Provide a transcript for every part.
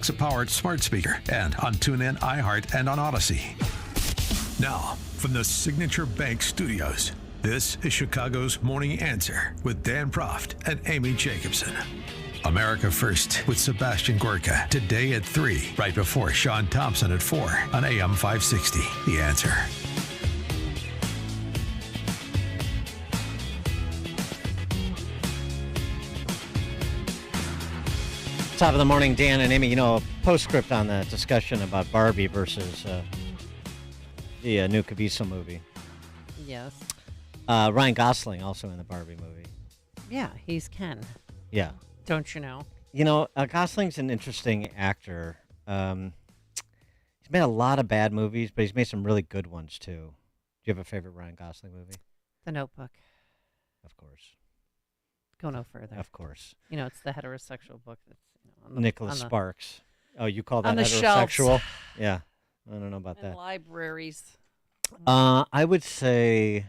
Alexa-powered smart speaker and on TuneIn, iHeart, and on Odyssey. Now, from the Signature Bank Studios, this is Chicago's Morning Answer with Dan Proft and Amy Jacobson. America First with Sebastian Gorka, today at 3, right before Sean Thompson at 4 on AM 560. The Answer. Top of the morning, Dan and Amy. You know, a postscript on the discussion about Barbie versus the new Caviezel movie. Yes. Ryan Gosling also in the Barbie movie. Yeah, he's Ken. Yeah. Don't you know? You know, Gosling's an interesting actor. He's made a lot of bad movies, but he's made some really good ones, too. Do you have a favorite Ryan Gosling movie? The Notebook. Of course. Go no further. Of course. You know, it's the heterosexual book that's Nicholas Sparks. Oh, you call that heterosexual? Shelves. Yeah. I don't know about that. Libraries. I would say,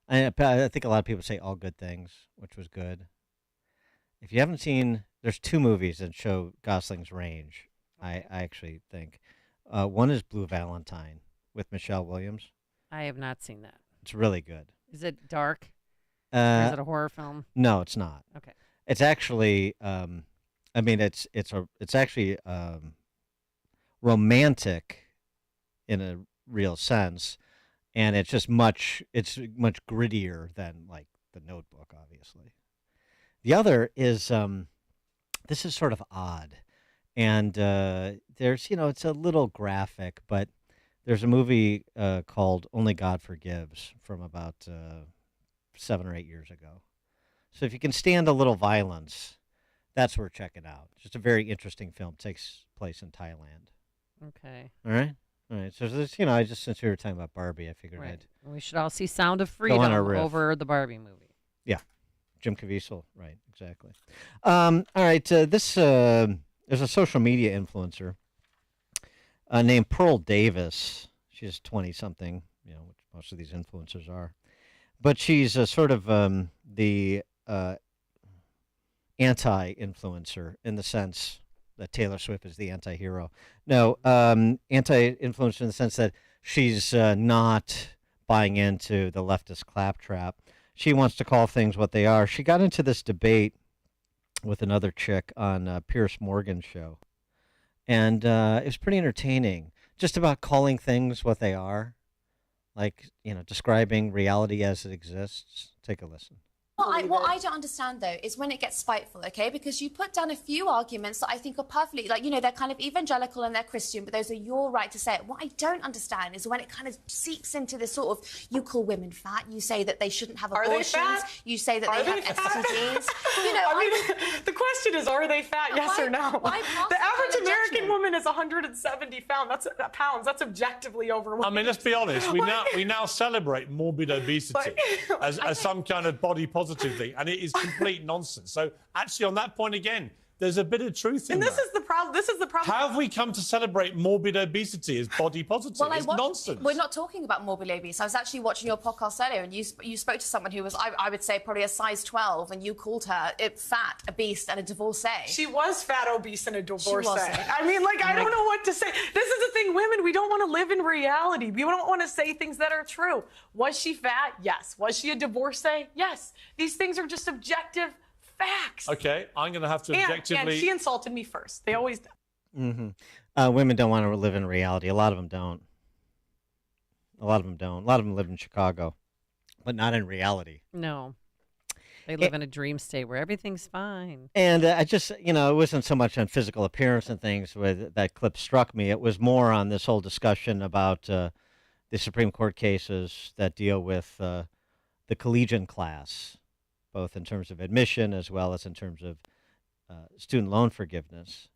I think a lot of people say All Good Things, which was good. If you haven't seen, there's two movies that show Gosling's range, I actually think. One is Blue Valentine with Michelle Williams. I have not seen that. It's really good. Is it dark? Or is it a horror film? No, it's not. Okay. It's actually, it's actually romantic in a real sense, and it's just much grittier than like The Notebook, obviously. The other is this is sort of odd, and there's it's a little graphic, but there's a movie called Only God Forgives from about 7 or 8 years ago. So if you can stand a little violence, that's worth checking out. It's just a very interesting film. It takes place in Thailand. Okay. All right. So this, I just, since we were talking about Barbie, I figured right. I'd. We should all see Sound of Freedom over the Barbie movie. Yeah. Jim Caviezel. Right. Exactly. All right. There's a social media influencer named Pearl Davis. She's 20-something, which most of these influencers are. But she's sort of the anti-influencer in the sense that Taylor Swift is the anti-hero. No, anti-influencer in the sense that she's not buying into the leftist claptrap. She wants to call things what they are. She got into this debate with another chick on Piers Morgan's show. And it was pretty entertaining, just about calling things what they are. Like, describing reality as it exists. Take a listen. What I don't understand, though, is when it gets spiteful, okay? Because you put down a few arguments that I think are perfectly, they're kind of evangelical and they're Christian, but those are your right to say it. What I don't understand is when it kind of seeps into this sort of, you call women fat, you say that they shouldn't have abortions, you say that they have STDs. The question is, are they fat, yes or no? The average American woman is 170 pounds. That's objectively overweight. I mean, let's be honest. We now celebrate morbid obesity as some kind of body positive thing, and it is complete nonsense. So actually, on that point again, there's a bit of truth in that. And this is the problem. How have we come to celebrate morbid obesity as body positive? It's nonsense. We're not talking about morbid obesity. I was actually watching your podcast earlier, and you spoke to someone who was, I would say, probably a size 12, and you called her fat, obese, and a divorcee. She was fat, obese, and a divorcee. I don't know what to say. This is the thing, women, we don't want to live in reality. We don't want to say things that are true. Was she fat? Yes. Was she a divorcee? Yes. These things are just objective facts. Okay, I'm going to have to objectively... And she insulted me first. They always do. Mm-hmm. Women don't want to live in reality. A lot of them don't. A lot of them live in Chicago, but not in reality. No. They live in a dream state where everything's fine. And I just, it wasn't so much on physical appearance and things where that clip struck me. It was more on this whole discussion about the Supreme Court cases that deal with the collegiate class, both in terms of admission as well as in terms of student loan forgiveness.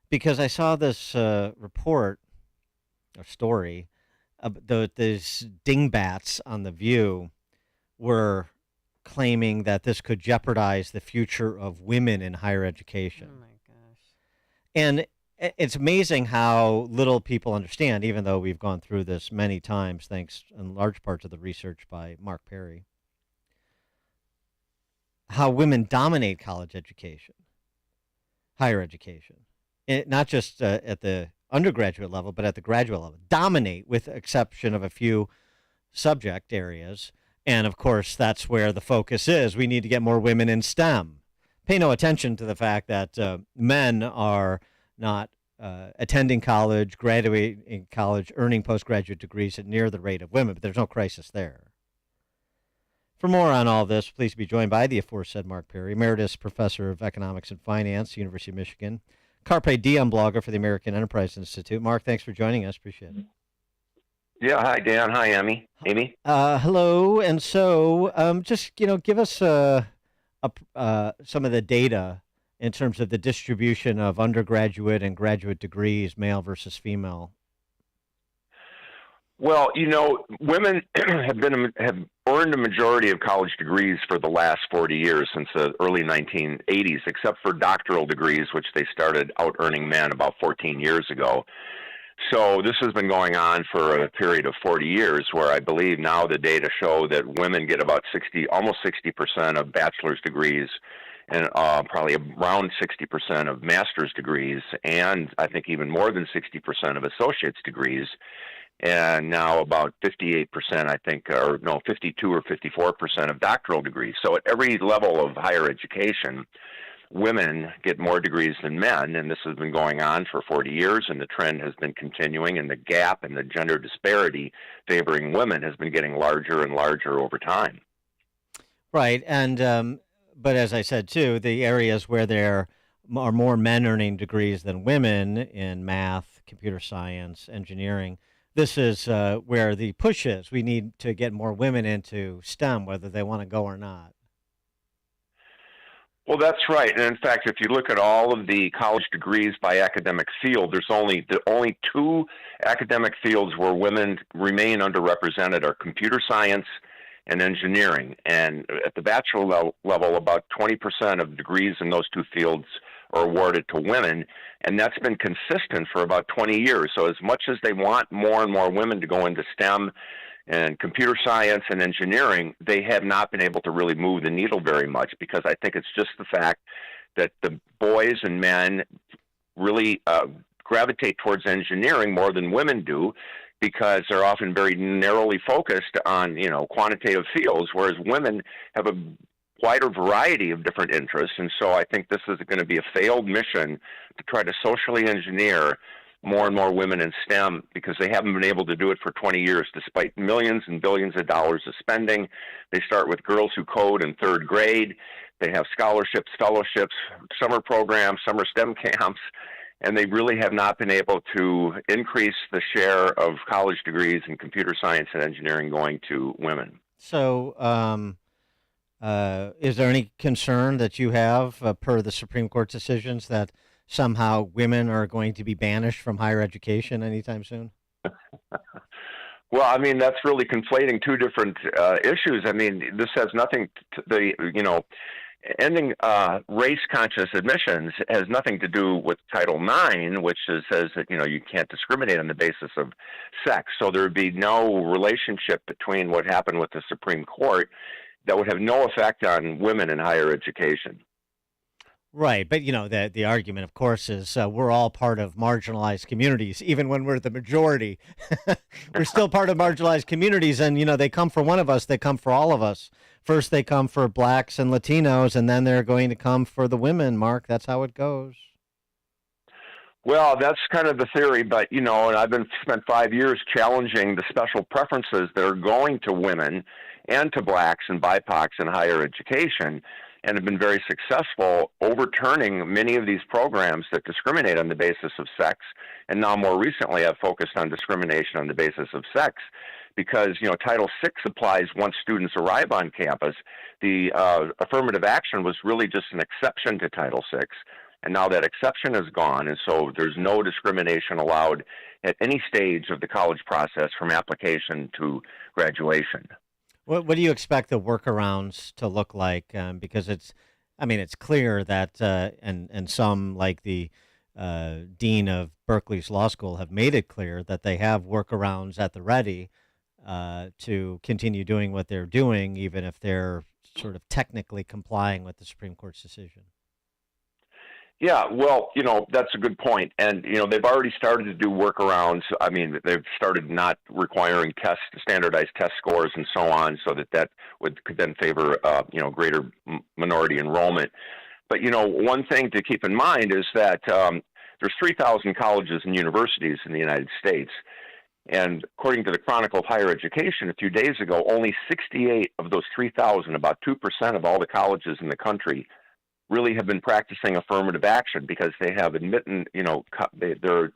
Because I saw this report or story, these dingbats on The View were claiming that this could jeopardize the future of women in higher education. Oh, my gosh. And it's amazing how little people understand, even though we've gone through this many times, thanks in large part to the research by Mark Perry, how women dominate college education, higher education. not just at the undergraduate level, but at the graduate level, dominate with exception of a few subject areas. And of course, that's where the focus is. We need to get more women in STEM. Pay no attention to the fact that men are not attending college, graduating in college, earning postgraduate degrees at near the rate of women, but there's no crisis there. For more on all this, please be joined by the aforesaid Mark Perry, Emeritus Professor of Economics and Finance, University of Michigan, Carpe Diem blogger for the American Enterprise Institute. Mark, thanks for joining us. Appreciate it. Yeah, hi, Dan. Hi, Amy. Hello. And so just, give us some of the data in terms of the distribution of undergraduate and graduate degrees, male versus female. Well, women have earned a majority of college degrees for the last 40 years, since the early 1980s, except for doctoral degrees, which they started out earning men about 14 years ago. So this has been going on for a period of 40 years, where I believe now the data show that women get about almost 60% of bachelor's degrees, and probably around 60% of master's degrees, and I think even more than 60% of associate's degrees. And now about 58%, I think, 52 or 54% of doctoral degrees. So at every level of higher education, women get more degrees than men, and this has been going on for 40 years, and the trend has been continuing, and the gap and the gender disparity favoring women has been getting larger and larger over time. Right, and but as I said, too, the areas where there are more men earning degrees than women in math, computer science, engineering, this is where the push is. We need to get more women into STEM, whether they want to go or not. Well, that's right. And in fact, if you look at all of the college degrees by academic field, there's only two academic fields where women remain underrepresented are computer science and engineering. And at the bachelor level, about 20% of degrees in those two fields are awarded to women, and that's been consistent for about 20 years. So as much as they want more and more women to go into STEM and computer science and engineering, they have not been able to really move the needle very much, because I think it's just the fact that the boys and men really gravitate towards engineering more than women do, because they're often very narrowly focused on, quantitative fields, whereas women have a wider variety of different interests. And so I think this is going to be a failed mission to try to socially engineer more and more women in STEM, because they haven't been able to do it for 20 years, despite millions and billions of dollars of spending. They start with Girls Who Code in third grade. They have scholarships, fellowships, summer programs, summer STEM camps, and they really have not been able to increase the share of college degrees in computer science and engineering going to women. So is there any concern that you have, per the Supreme Court decisions, that somehow women are going to be banished from higher education anytime soon? Well, I mean, that's really conflating two different issues. I mean, this has nothing to ending race-conscious admissions has nothing to do with Title IX, which says that, you can't discriminate on the basis of sex. So there would be no relationship between what happened with the Supreme Court that would have no effect on women in higher education. Right, but the argument, of course, is we're all part of marginalized communities, even when we're the majority. We're still part of marginalized communities, and they come for one of us, they come for all of us. First, they come for blacks and Latinos, and then they're going to come for the women. Mark, that's how it goes. Well, that's kind of the theory, but and I've spent 5 years challenging the special preferences that are going to women and to blacks and BIPOCs in higher education, and have been very successful overturning many of these programs that discriminate on the basis of sex. And now more recently I've focused on discrimination on the basis of sex, because Title VI applies once students arrive on campus. The affirmative action was really just an exception to Title VI, and now that exception is gone, and so there's no discrimination allowed at any stage of the college process from application to graduation. What do you expect the workarounds to look like? Because it's clear that, and some, like the dean of Berkeley's law school, have made it clear that they have workarounds at the ready to continue doing what they're doing, even if they're sort of technically complying with the Supreme Court's decision. Yeah, well, that's a good point. And, they've already started to do workarounds. I mean, they've started not requiring standardized test scores and so on, so that could then favor, greater minority enrollment. But, one thing to keep in mind is that there's 3,000 colleges and universities in the United States. And according to the Chronicle of Higher Education a few days ago, only 68 of those 3,000, about 2% of all the colleges in the country, really have been practicing affirmative action because they have their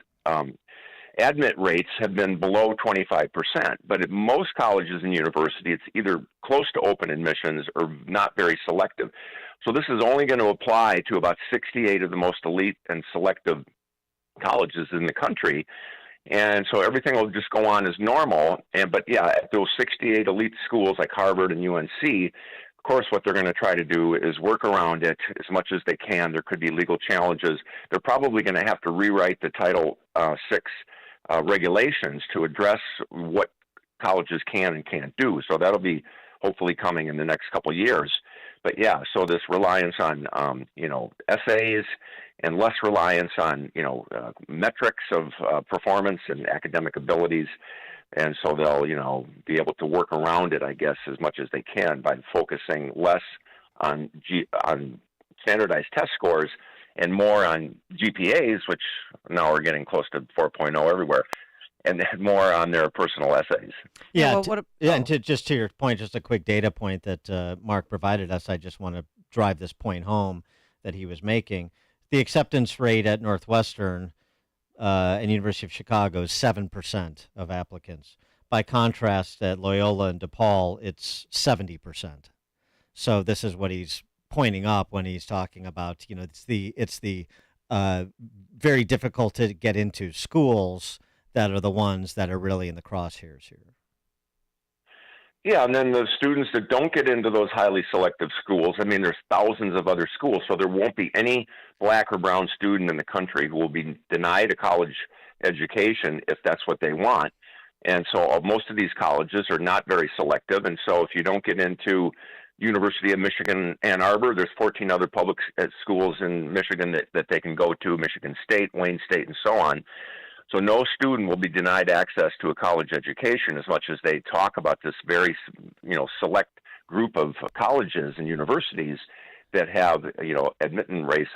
admit rates have been below 25%. But at most colleges and universities, it's either close to open admissions or not very selective. So this is only going to apply to about 68 of the most elite and selective colleges in the country. And so everything will just go on as normal. But at those 68 elite schools like Harvard and UNC, of course, what they're going to try to do is work around it as much as they can. There could be legal challenges. They're probably going to have to rewrite the Title VI regulations to address what colleges can and can't do. So that'll be hopefully coming in the next couple of years. But so this reliance on essays and less reliance on metrics of performance and academic abilities. And so they'll, be able to work around it, I guess, as much as they can by focusing less on standardized test scores and more on GPAs, which now are getting close to 4.0 everywhere, and then more on their personal essays. Yeah, and just to your point, just a quick data point that Mark provided us, I just want to drive this point home that he was making. The acceptance rate at Northwestern and University of Chicago is 7% of applicants. By contrast, at Loyola and DePaul, it's 70%. So this is what he's pointing up when he's talking about, it's the very difficult to get into schools that are the ones that are really in the crosshairs here. Yeah, and then the students that don't get into those highly selective schools, I mean, there's thousands of other schools, so there won't be any black or brown student in the country who will be denied a college education if that's what they want. And so most of these colleges are not very selective, and so if you don't get into University of Michigan, Ann Arbor, there's 14 other public schools in Michigan that they can go to, Michigan State, Wayne State, and so on. So no student will be denied access to a college education as much as they talk about this very, select group of colleges and universities that have, admittance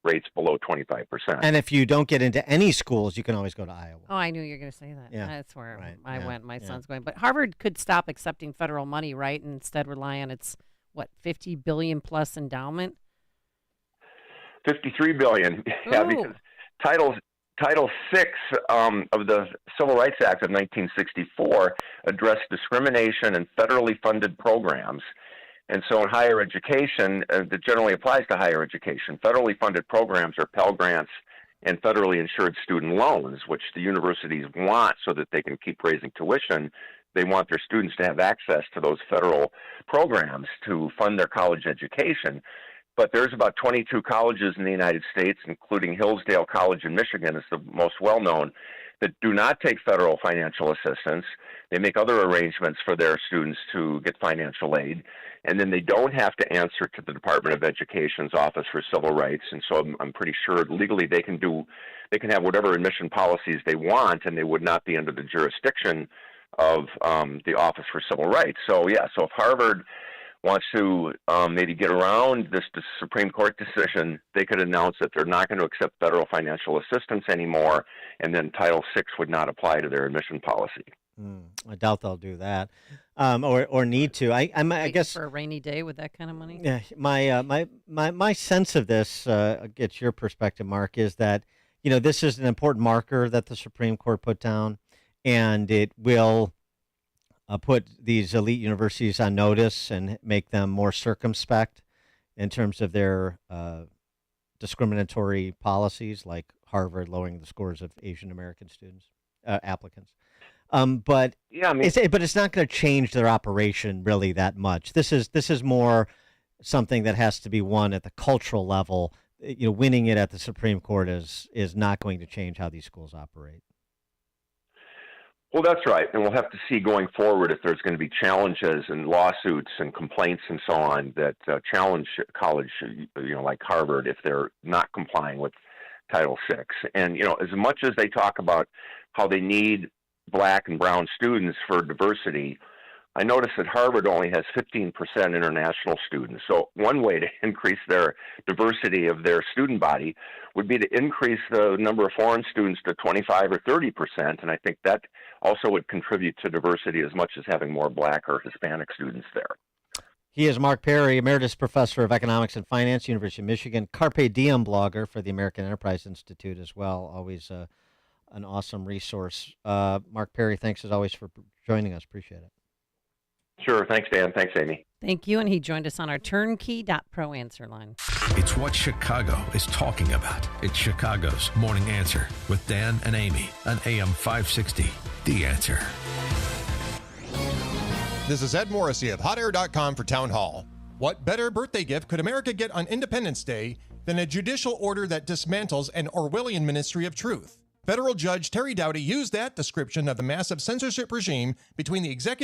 rates below 25%. And if you don't get into any schools, you can always go to Iowa. Oh, I knew you were going to say that. Yeah. That's where I went. My son's going. But Harvard could stop accepting federal money, right, and instead rely on its, $50 billion plus endowment? $53 billion. Yeah, because Title VI of the Civil Rights Act of 1964 addressed discrimination in federally funded programs. And so in higher education, that generally applies to higher education, federally funded programs are Pell Grants and federally insured student loans, which the universities want so that they can keep raising tuition. They want their students to have access to those federal programs to fund their college education. But there's about 22 colleges in the United States, including Hillsdale College in Michigan is the most well-known, that do not take federal financial assistance. They make other arrangements for their students to get financial aid, and then they don't have to answer to the Department of Education's Office for Civil Rights. And so I'm pretty sure legally they can have whatever admission policies they want, and they would not be under the jurisdiction of the Office for Civil Rights. So if Harvard wants to maybe get around this Supreme Court decision, they could announce that they're not going to accept federal financial assistance anymore, and then Title VI would not apply to their admission policy. I doubt they'll do that, or need to. I guess for a rainy day with that kind of money. Yeah, my sense of this, get your perspective, Mark, is that this is an important marker that the Supreme Court put down, and it will put these elite universities on notice and make them more circumspect in terms of their discriminatory policies, like Harvard lowering the scores of Asian American students applicants. But it's not going to change their operation really that much. This is more something that has to be won at the cultural level. Winning it at the Supreme Court is not going to change how these schools operate. Well, that's right. And we'll have to see going forward if there's going to be challenges and lawsuits and complaints and so on that challenge college, like Harvard, if they're not complying with Title VI. And, as much as they talk about how they need black and brown students for diversity, I noticed that Harvard only has 15% international students. So one way to increase their diversity of their student body would be to increase the number of foreign students to 25 or 30%. And I think that also would contribute to diversity as much as having more black or Hispanic students there. He is Mark Perry, Emeritus Professor of Economics and Finance, University of Michigan, Carpe Diem blogger for the American Enterprise Institute as well. Always an awesome resource. Mark Perry, thanks as always for joining us. Appreciate it. Sure. Thanks, Dan. Thanks, Amy. Thank you. And he joined us on our turnkey.pro answer line. It's what Chicago is talking about. It's Chicago's Morning Answer with Dan and Amy on AM 560. The Answer. This is Ed Morrissey of HotAir.com for Town Hall. What better birthday gift could America get on Independence Day than a judicial order that dismantles an Orwellian ministry of truth? Federal Judge Terry Doughty used that description of the massive censorship regime between the executive